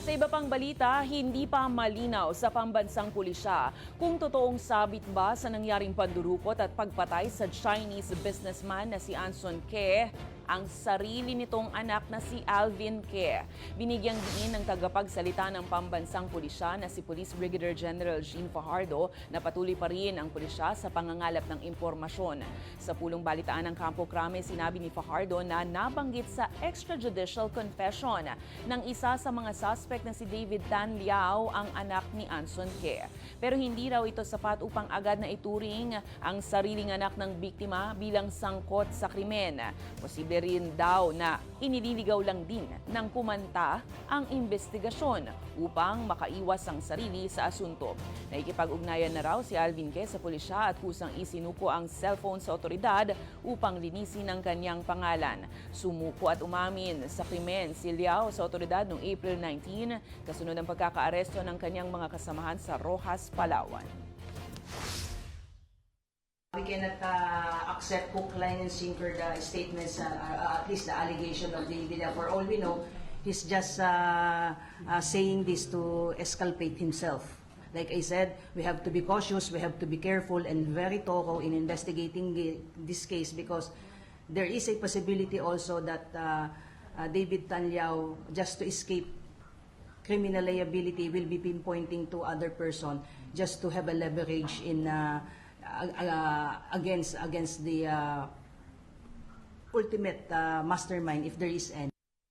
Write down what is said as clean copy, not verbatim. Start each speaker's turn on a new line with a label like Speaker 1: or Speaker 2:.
Speaker 1: Sa iba pang balita, hindi pa malinaw sa pambansang pulisya kung totoong sabit ba sa nangyaring pandurukot at pagpatay sa Chinese businessman na si Anson Ke ang sarili nitong anak na si Alvin Ke. Binigyang diin ng tagapagsalita ng pambansang pulisya na si Police Brigadier General Jean Fajardo na patuloy pa rin ang pulisya sa pangangalap ng impormasyon. Sa pulong balitaan ng Campo Crame, sinabi ni Fajardo na nabanggit sa extrajudicial confession ng isa sa mga suspect na si David Tan Liao ang anak ni Anson Ke. Pero hindi raw ito sapat upang agad na ituring ang sariling anak ng biktima bilang sangkot sa krimen. Posible rin daw na inililigaw lang din ng kumanta ang investigasyon upang makaiwas ang sarili sa asunto. Nakikipag-ugnayan na raw si Alvin Ke sa pulisya at kusang isinuko ang cellphone sa otoridad upang linisin ang kanyang pangalan. Sumuko at umamin sa krimen si Liao sa otoridad noong April 19, kasunod ng pagkakaaresto ng kanyang mga kasamahan sa Rojas, Palawan.
Speaker 2: We cannot accept hook, line, and sinker the statements, at least the allegation of the video. For all we know, he's just saying this to exculpate himself. Like I said, we have to be cautious, we have to be careful and very thorough in investigating this case because there is a possibility also that David Tan Liao, just to escape criminal liability, will be pinpointing to other person just to have a leverage in against the ultimate mastermind, if there is any.